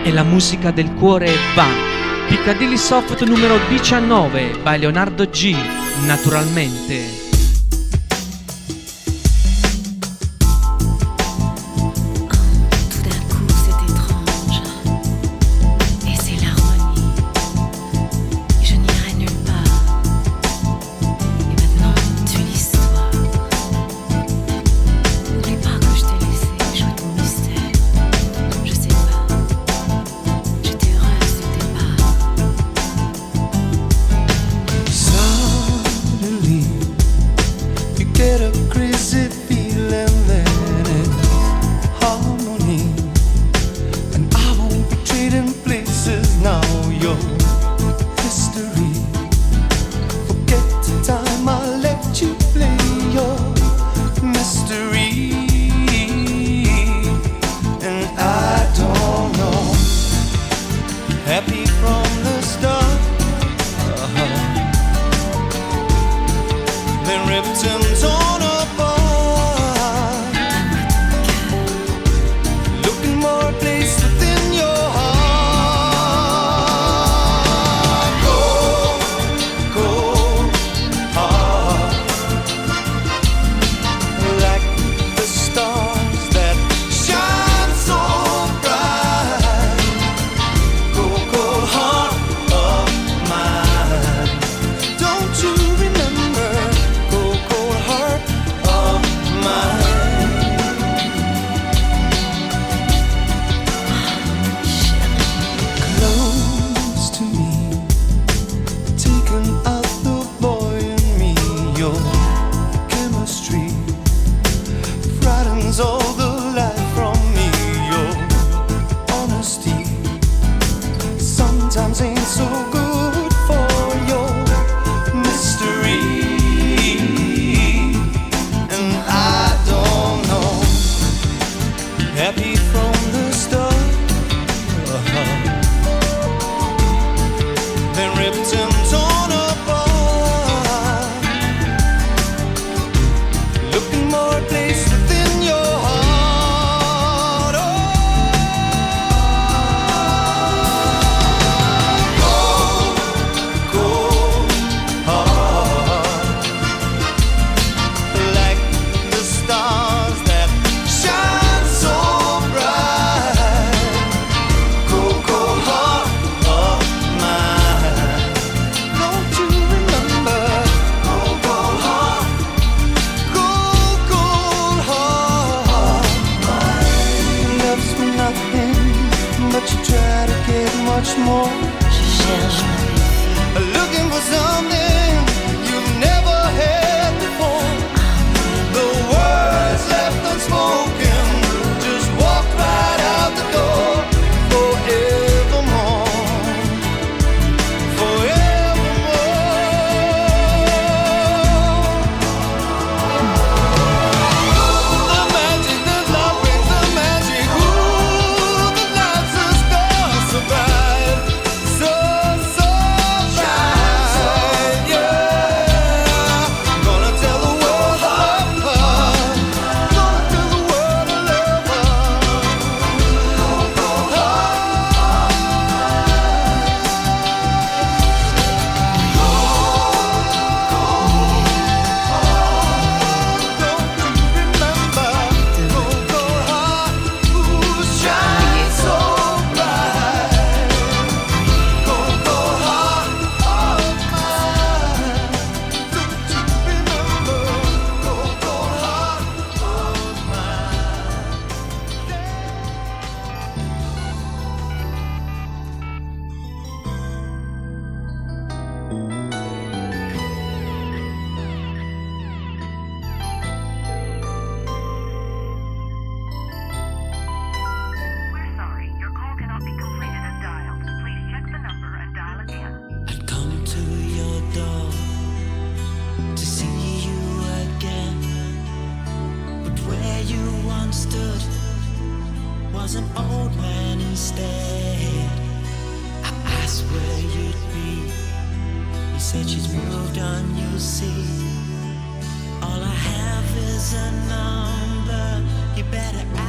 E la musica del cuore va. Piccadilly Soft numero 19 by Leonardo G. Naturalmente.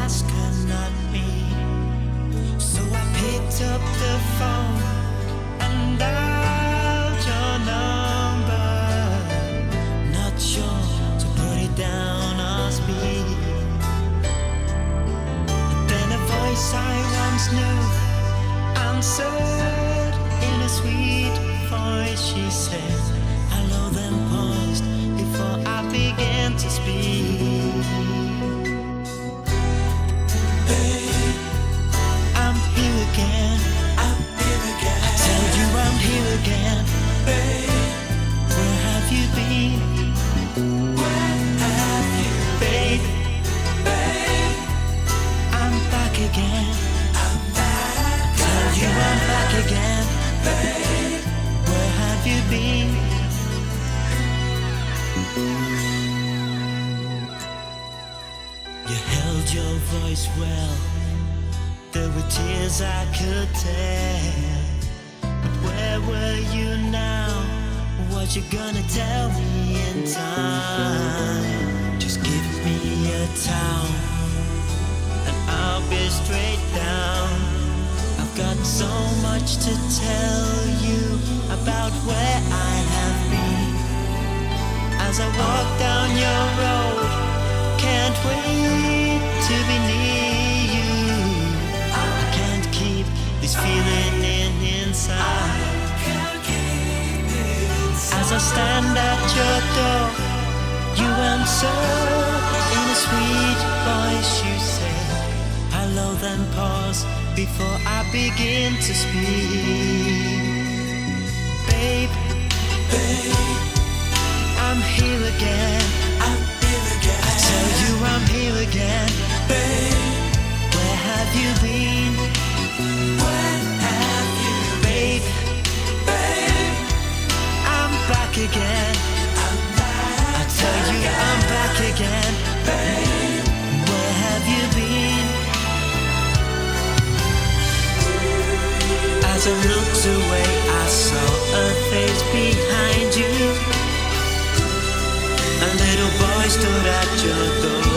Ask her, not me. So I picked up the phone and dialed your number. Not sure to put it down or speak. And then a voice I once knew answered in a sweet voice. She said hello, then paused before I began to speak. Babe, I'm here again. I'm here again. I tell you I'm here again. Babe, where have you been? Where have you been? Babe, I'm back again. I'm back. I tell you I'm back again. Babe, where have you been? You held your voice well. There were tears I could tell. But where were you now? What you gonna tell me in time? Just give me a towel and I'll be straight down. I've got so much to tell you about where I have been. As I walk down your road, can't wait to be near you. I can't keep this feeling inside. As I stand at your door, you answer in a sweet voice. You say hello, then pause before I begin to speak. Babe, babe, I'm here again. I'm here again. I tell you I'm here again. Babe, where have you been? Where have you been? Babe, I'm back again. I'm back. I tell you I'm back again. Babe, where have you been? As I looked away, I saw a face behind you. A little boy stood at your door.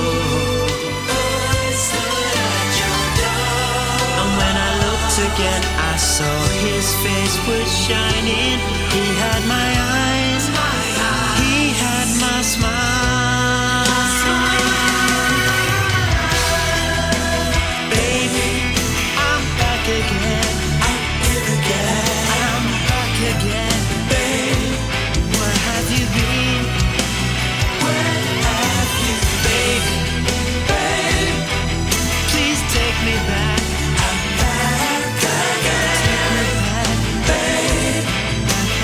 And when I looked again, I saw his face was shining. He had my eyes, he had my smile. Baby, I'm back again. I'm here again. I'm back again. Baby, where have you been? Please take me back. I'm back again. Take me back, babe. Back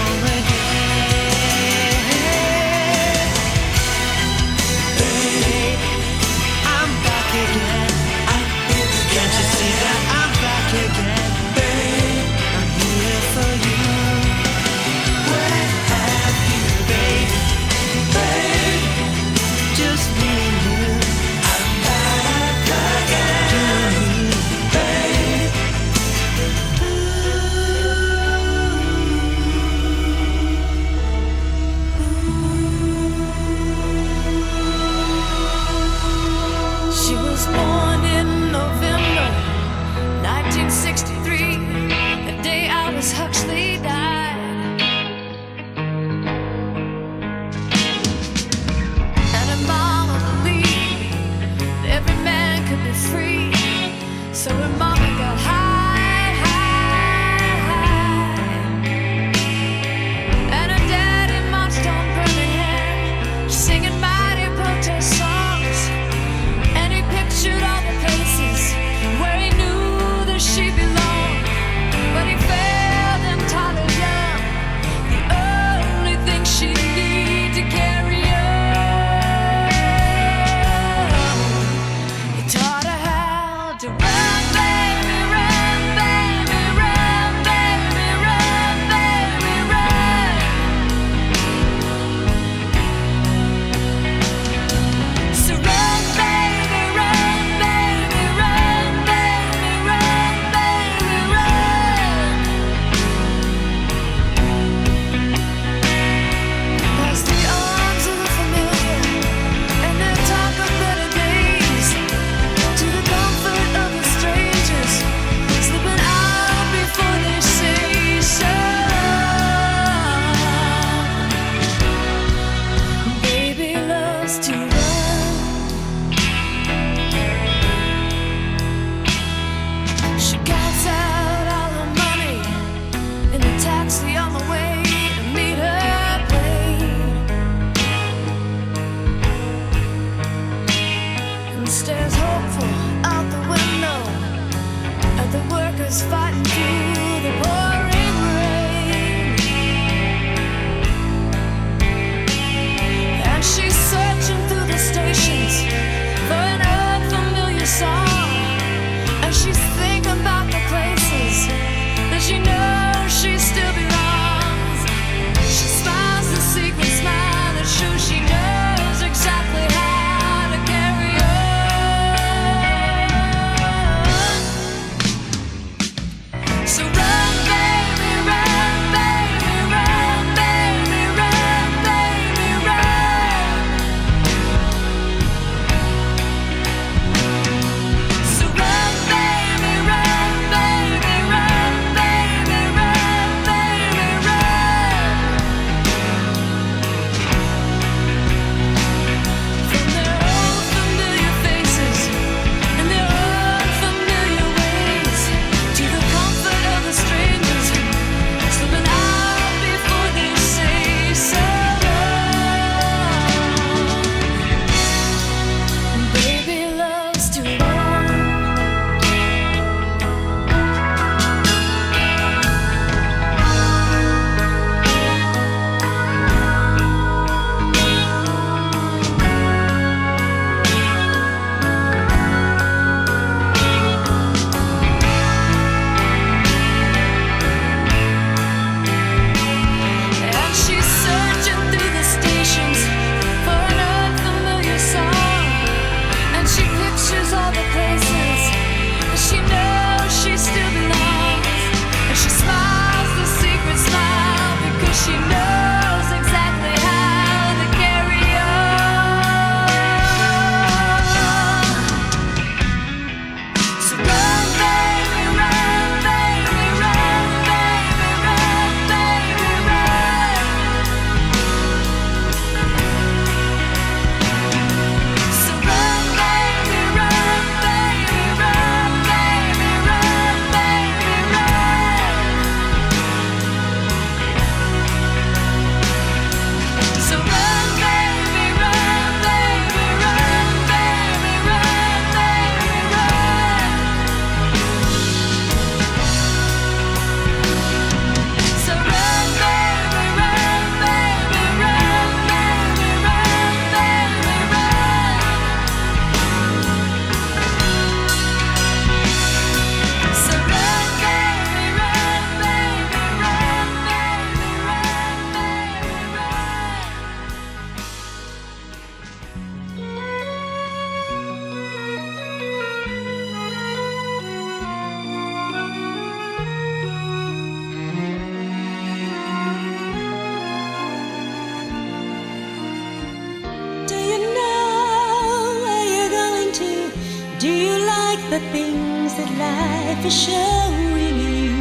life is showing you.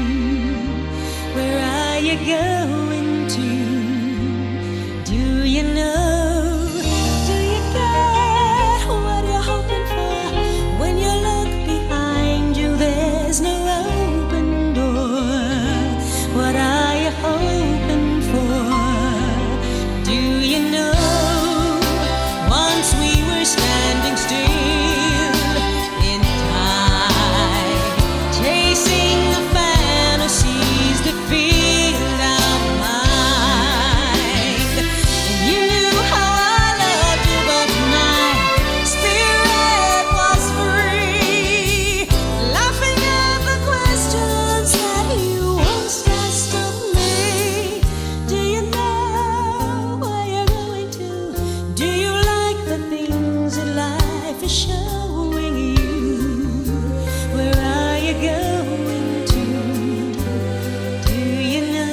Where are you going to? Do you know? Do you get what you're hoping for? When you look behind you, there's no open door. What are you hoping for? Do you know? Once we were standing still in time, chasing the fantasies that filled our mind. And you knew how I loved you, but my spirit was free, laughing at the questions that you once asked of me. Do you know where you're going to? Do you like the things that life is showing you? Where are you going to? Do you know?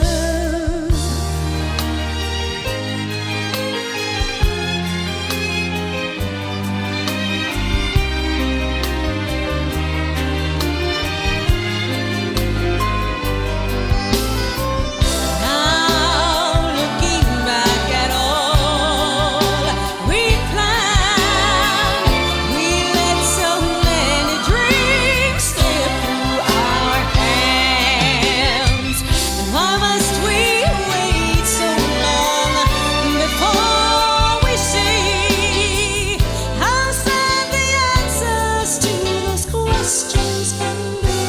Now looking back at all we planned, we let so many dreams slip through our hands. And why must we wait so long before we see how sad the answers to those questions can be?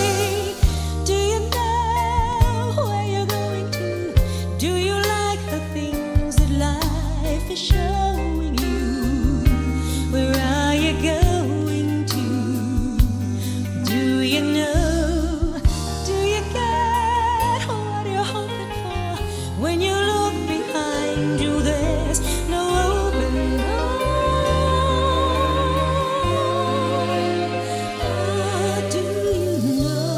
Do you know where you're going to? Do you like the things that life is showing you? Where are you going to? Do you know? Do you get what you're hoping for? When you look behind you, there's no open door. Do you know?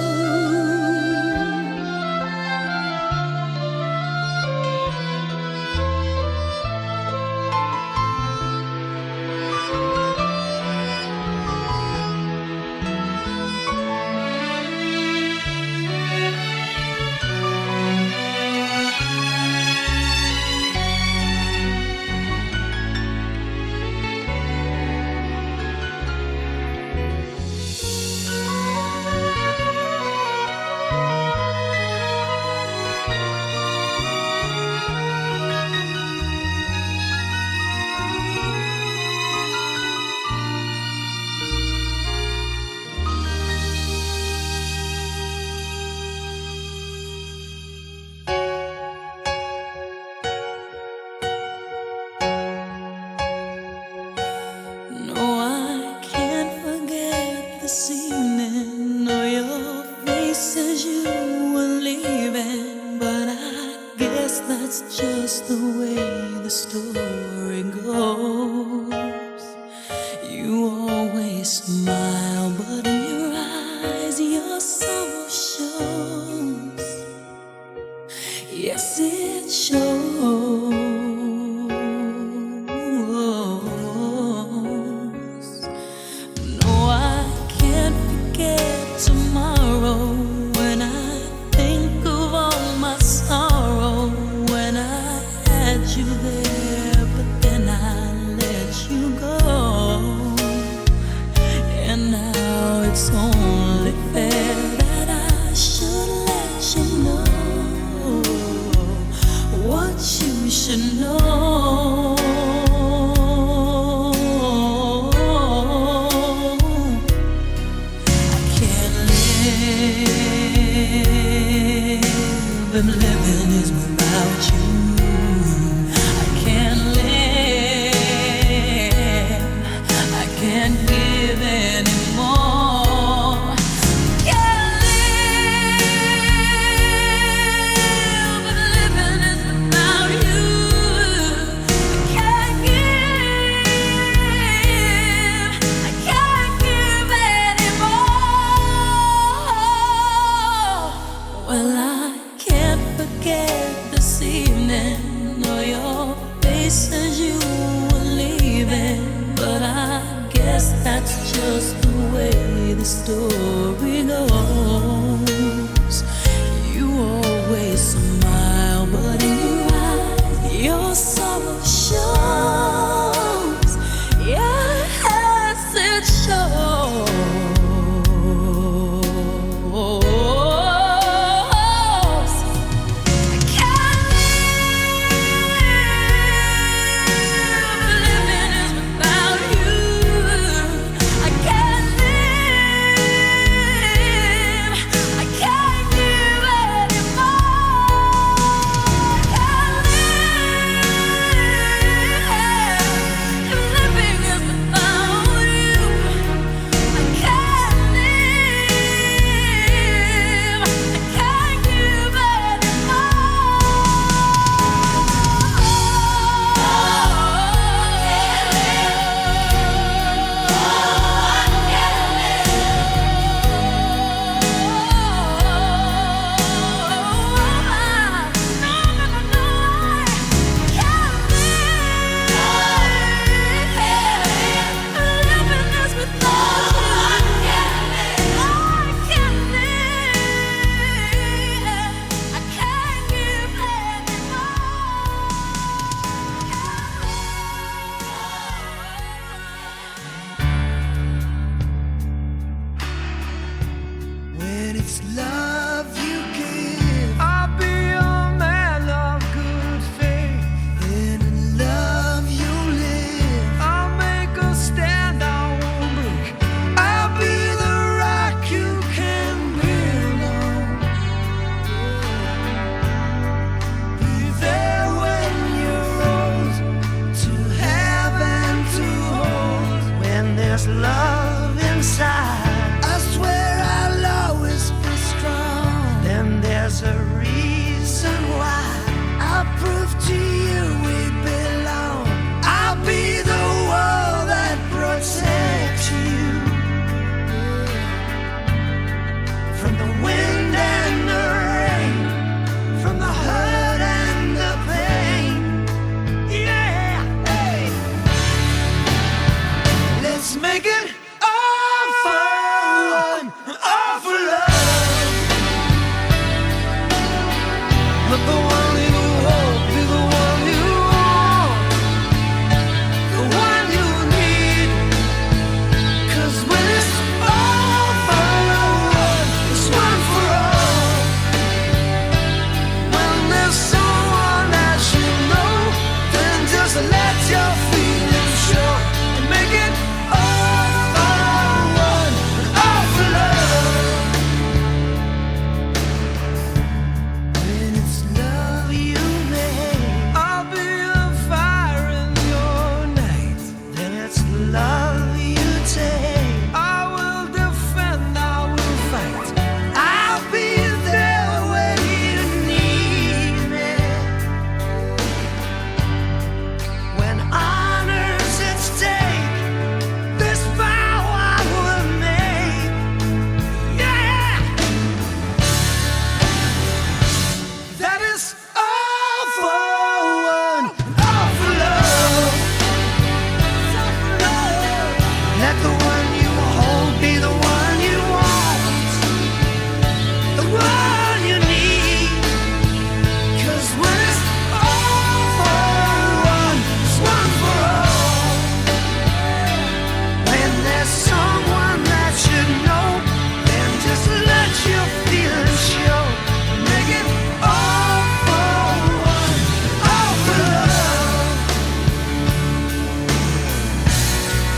No, I can't forget this evening or your face as you were leaving. But I guess that's just the way the story goes. You always smile, but in your eyes your soul shows. Yes, it shows. No, I can't forget tomorrow when I think of all my sorrow. When I had you there, but then I let you go. And now it's only fair that I should let you know what you should know. I can't live if living is without you. I can't live, I can't give anymore. Can't live if living is without you. I can't give anymore. Well, I can't forget this evening or your face as you were leaving. But I guess that's just the way the story goes. You always smile, but in your eyes, your sorrow shows. Yes, it shows.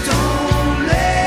Don't let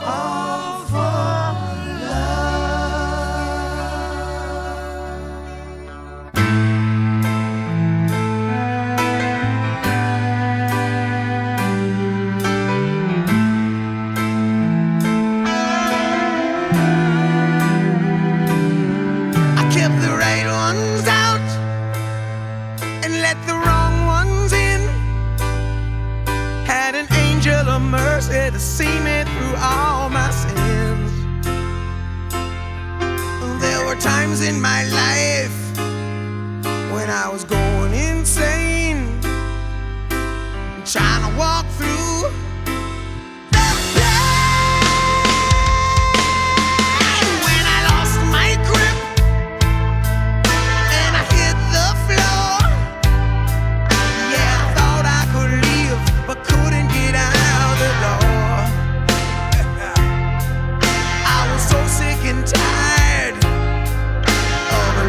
all for love. I kept the right ones out and let the wrong ones in. Had an angel of mercy to see me through all my sins. There were times in my life when I was going insane, trying to walk through the pain. When I lost my grip and I hit the floor, yeah, I thought I could leave, but couldn't get out the door. I was so sick and tired of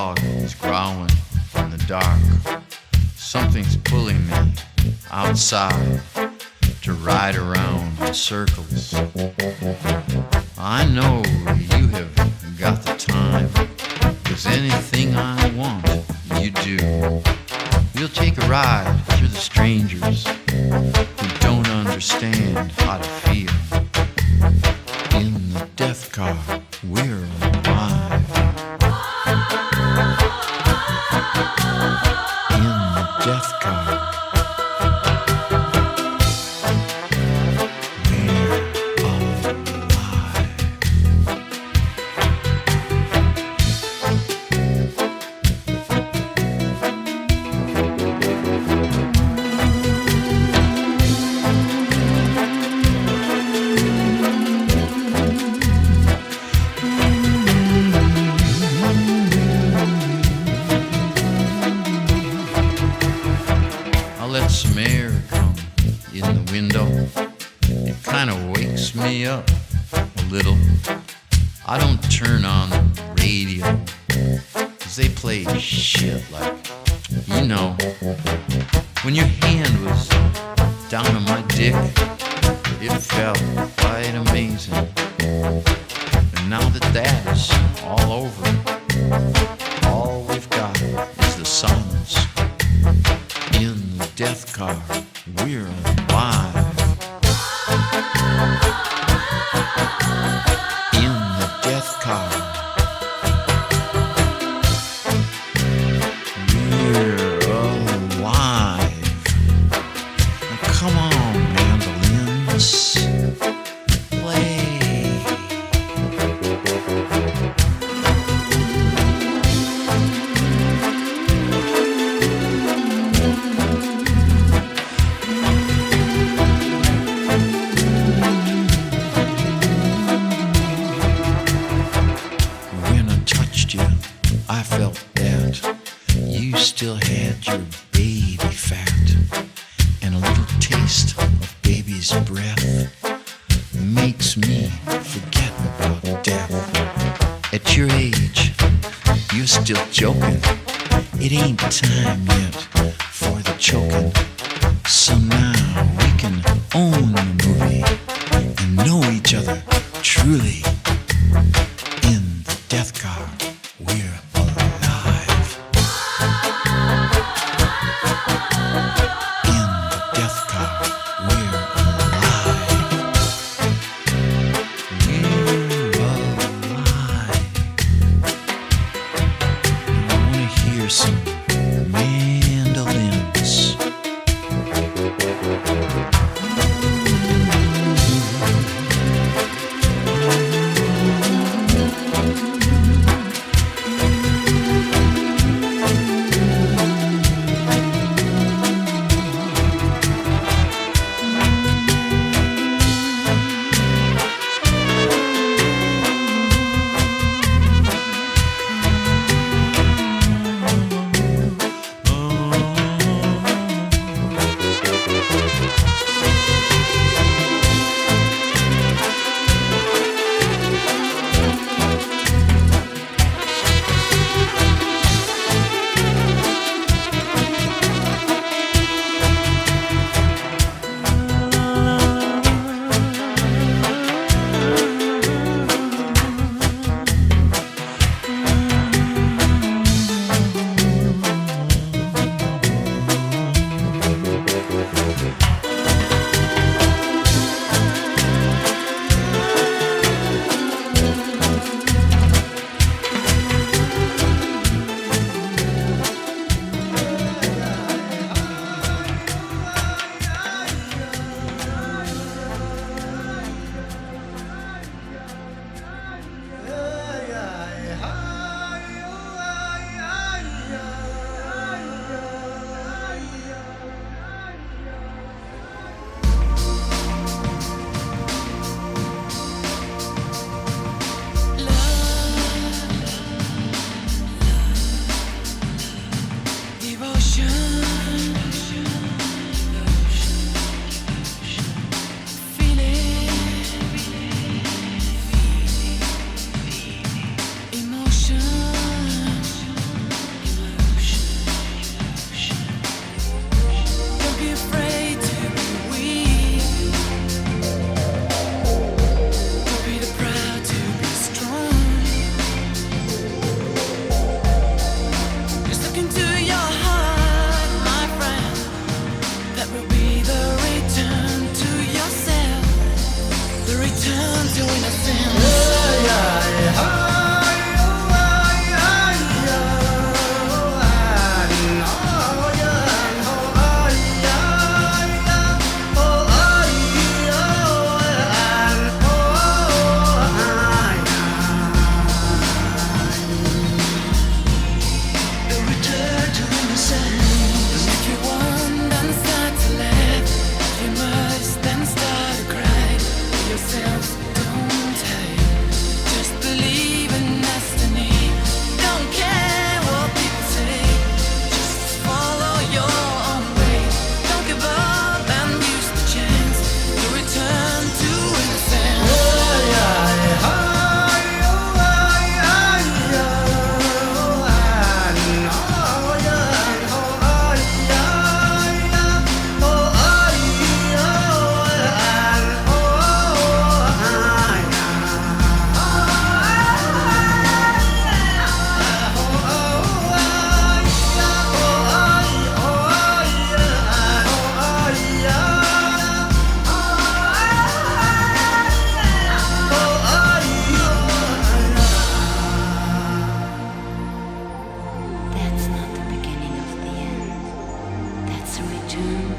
dog is growling in the dark. Something's pulling me outside to ride around in circles. I know you have got the time, 'cause anything I want, you do. We'll take a ride through the strangers who don't understand how to feel. In the death car, we're alive. In the death car, we're alive. I let some air come in the window. It kind of wakes me up a little. I don't turn on the radio, 'cause they play shit like, you know, when your hand was down on my dick, it felt quite amazing. And now that that's all over, all we've got is the silence. In the death car, we're alive. In the death car, we're alive. Now come on, mandolins, play. When I touched you, I felt that you still had your baby fat, and a little taste of baby's breath makes me forget about death. At your age, you're still joking. It ain't time yet for the choking. So now we can own the movie and know each other truly. In the death car, we're alive. In the death car, we're alive. We're alive. I wanna hear some mandolins.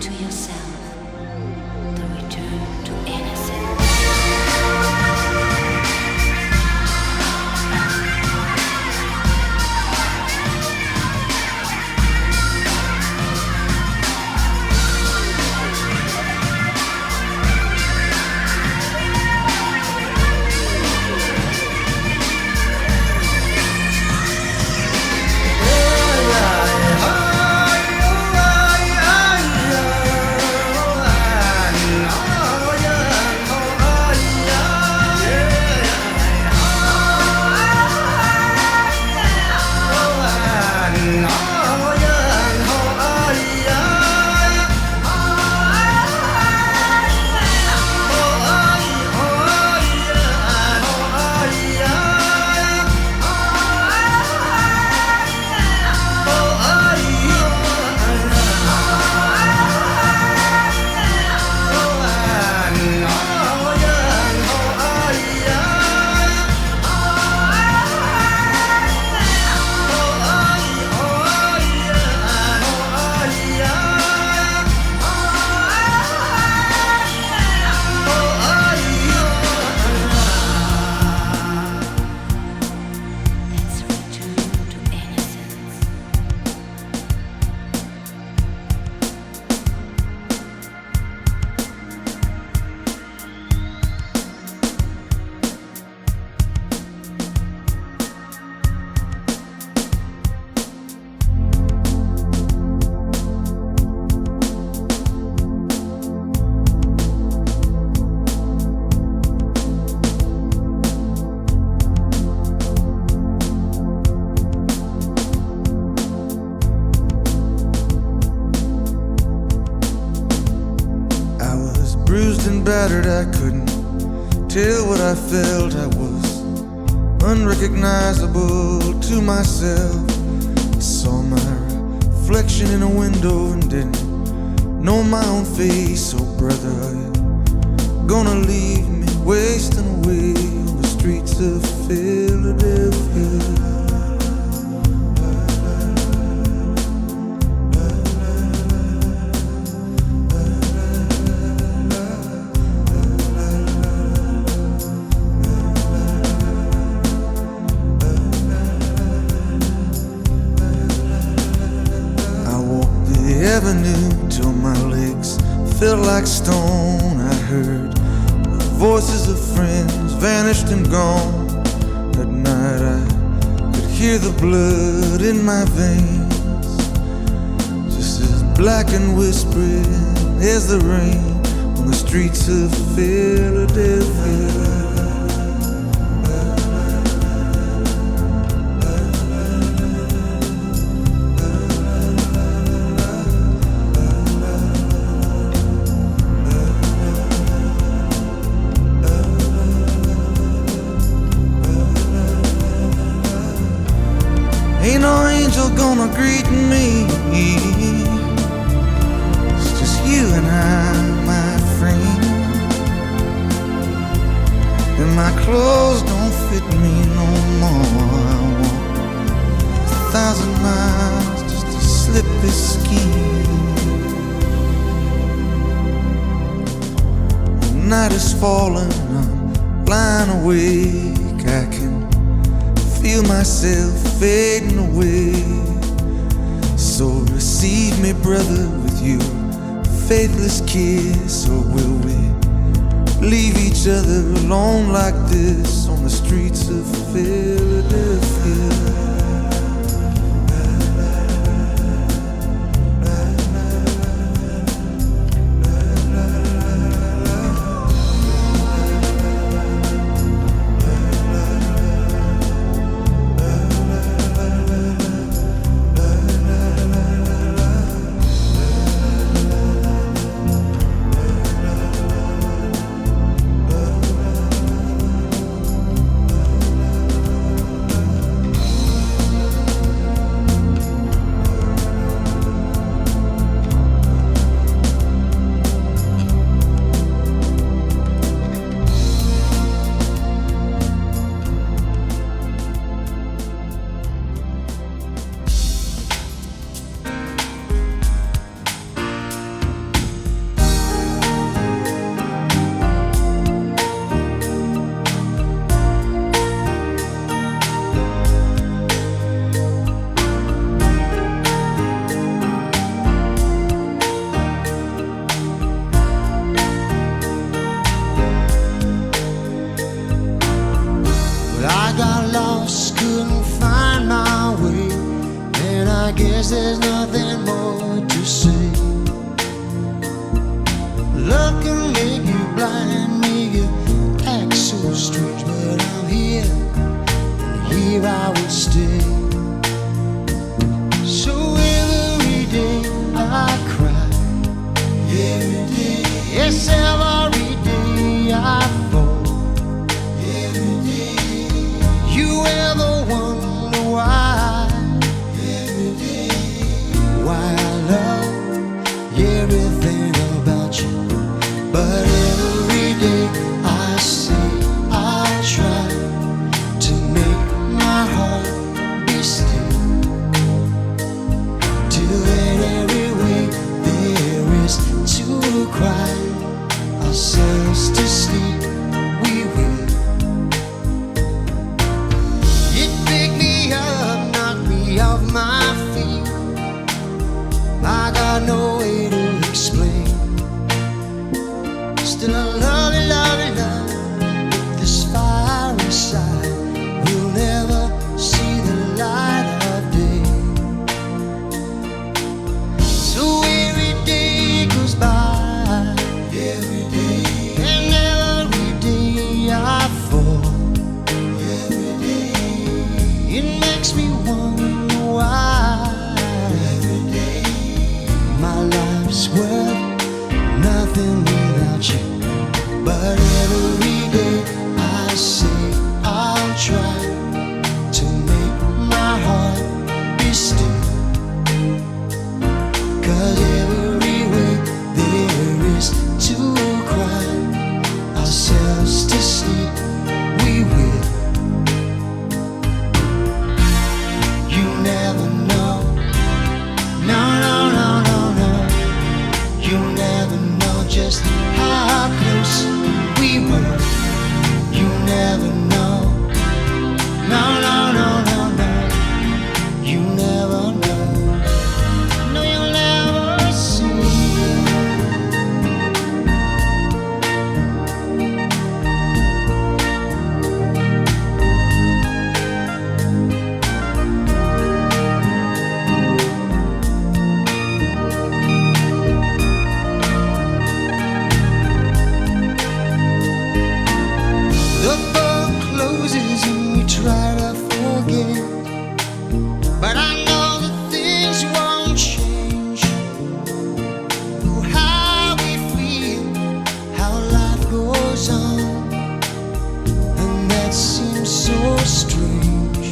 to yourself, the return to innocence. Battered, I couldn't tell what I felt. I was unrecognizable to myself. I saw my reflection in a window and didn't know my own face. Oh brother, are you gonna leave me wasting away on the streets of Philadelphia? Till my legs felt like stone. I heard the voices of friends vanished and gone. At night I could hear the blood in my veins, just as black and whispering as the rain on the streets of Philadelphia. Ain't no angel gonna greet me. It's just you and I, my friend. And my clothes don't fit me no more. I walk 1,000 miles just to slip this skin. The night is falling, I'm lying awake. I can feel myself fading away. So receive me, brother, with your faithless kiss. Or will we leave each other alone like this on the streets of Philadelphia? I guess there's nothing more to say. Love can make you blind, make you act so strange, but I'm here, and here I will stay. So every day I cry, every day, yes, every day I fall, every day. You ever wonder why, every day, why I love everything about you? But every day I say I'll try to make my heart be still, till in every way there is to cry ourselves to sleep. We will. It picked me up, knocked me off my feet. I got no way to explain. Still I love you, love you, love you. But this fire inside will never see the light of day. So every day goes by, every day, and every day I fall, every day. It makes me wonder why, every day, my life's worth nothing without you. But every day I say I'll try to make my heart be still, 'cause every way there is to cry ourselves to sleep. We will. You never know. No, no, no, no, no. You never know just how close we were. You never know. No, no, no, no, no. You never know. No, you'll never see. The book closes and we try to forget, but I know that things won't change. Oh, how we feel, how life goes on, and that seems so strange.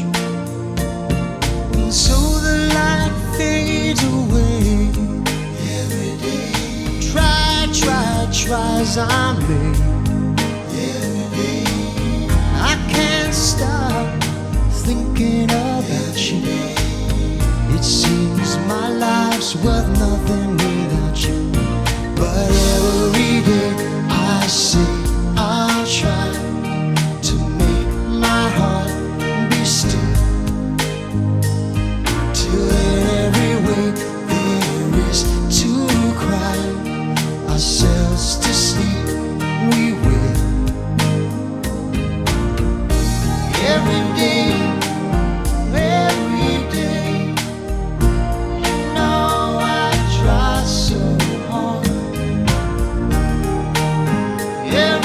And so the light fades away every day. Try as I may. I can't stop thinking about you. It seems my life's worth nothing without you. But every day I say I'll try to make my heart be still, till in every way there is to cry ourselves to sleep. We will. Every day, you know I try so hard. Every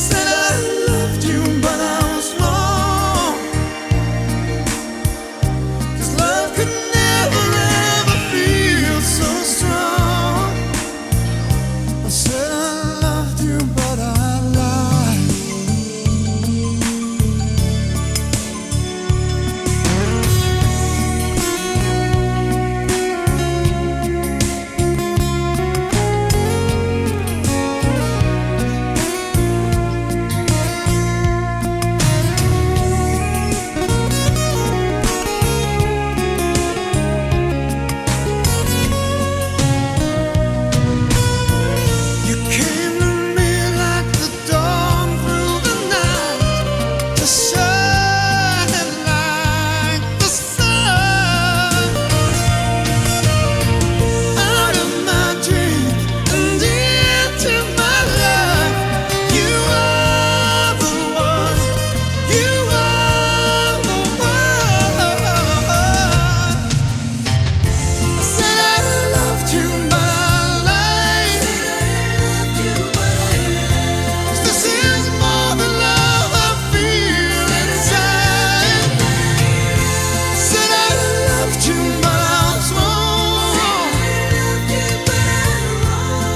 Said I loved you, but I was wrong. 'Cause love could never ever feel so strong. I said I loved you, but I lied. You came to me like the dawn through the night, to shine like the sun. Out of my dream and into my life, you are the one. You are the one. I said I loved you, but I lied. 'Cause this is more than love I feel inside. Said I loved you, but I was wrong.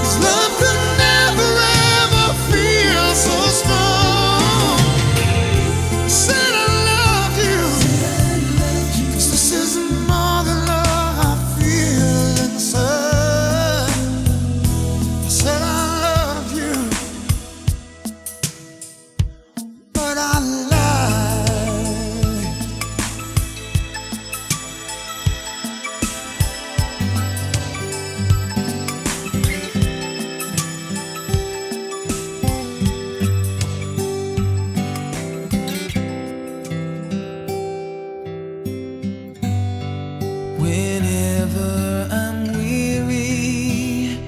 'Cause love could never ever feel so strong. Said I loved you, 'cause this is more than love I feel inside. I said I loved you, but I lied. Whenever I'm weary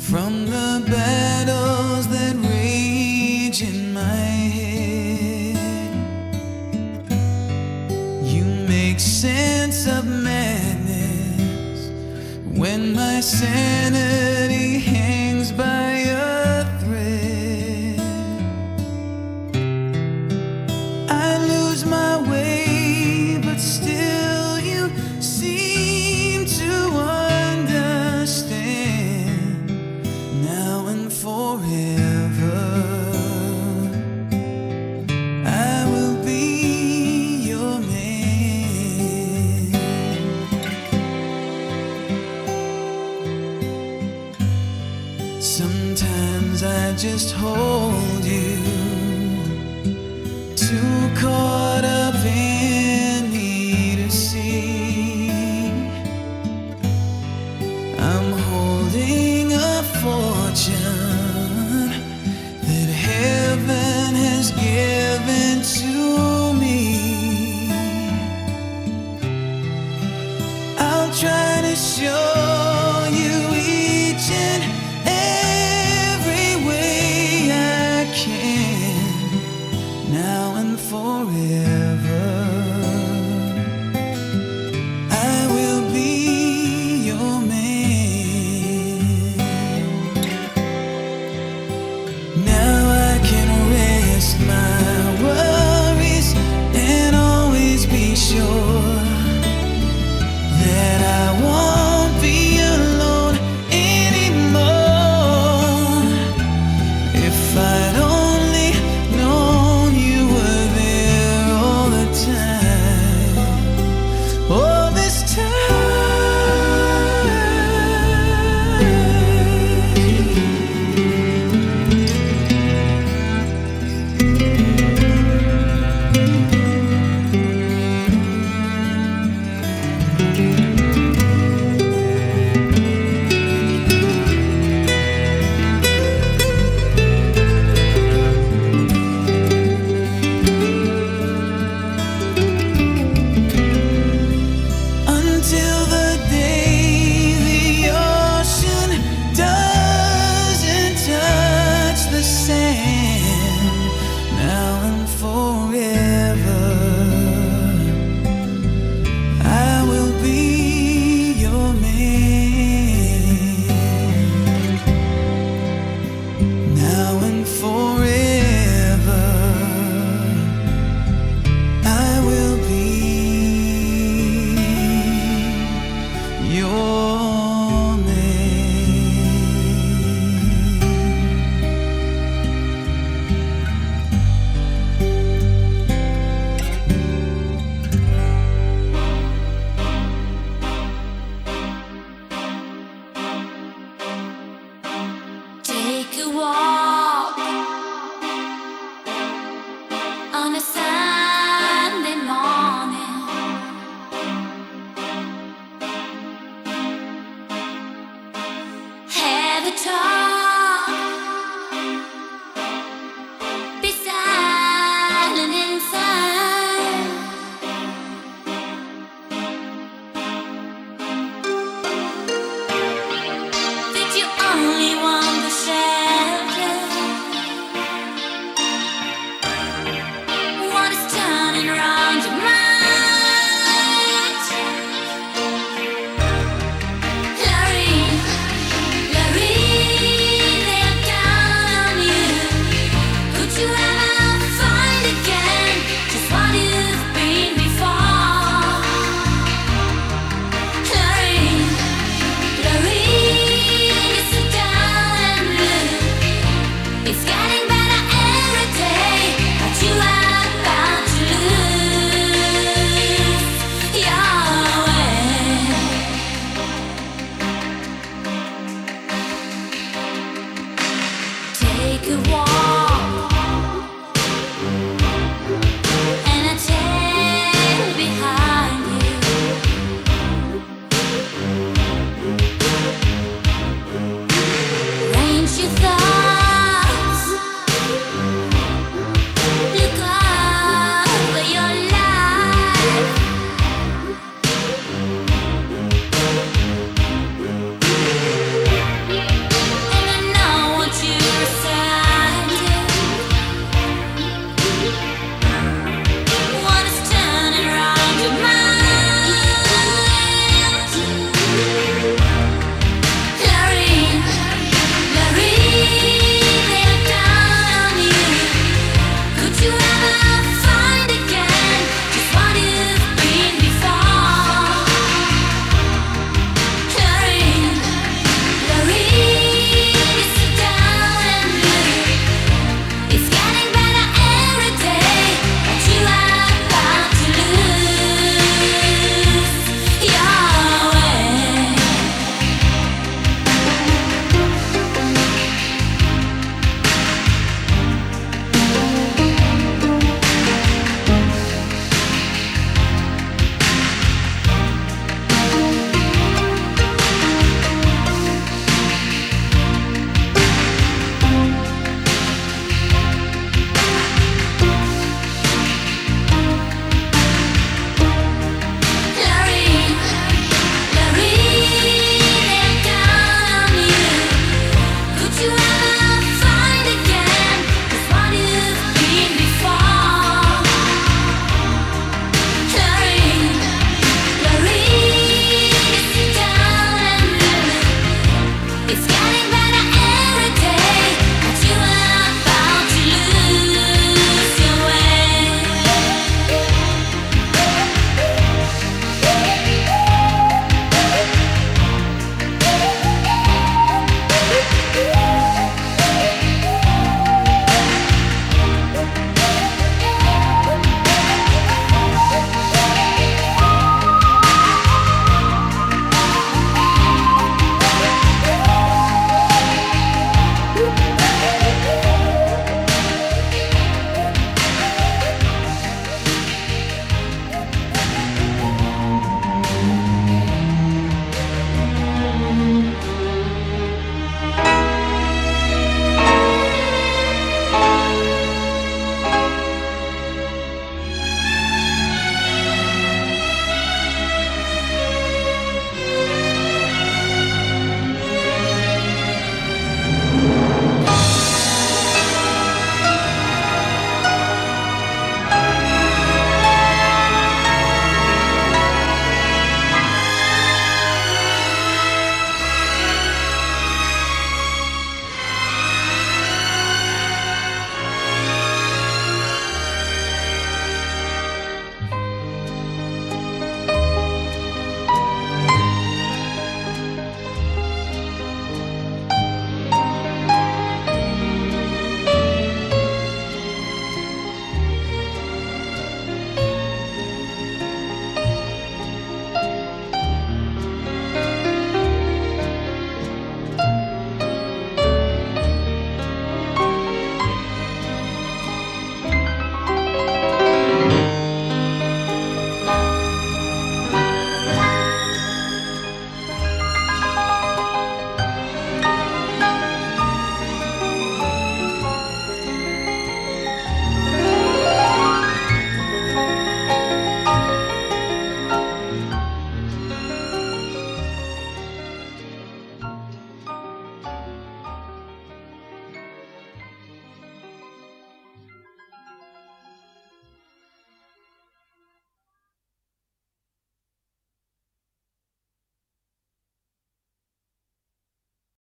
from the battles that rage in my head, you make sense of madness when my sanity hangs by a thread. I lose my way, but still you seem to understand. Now and forever, I will be your man. Sometimes I just hope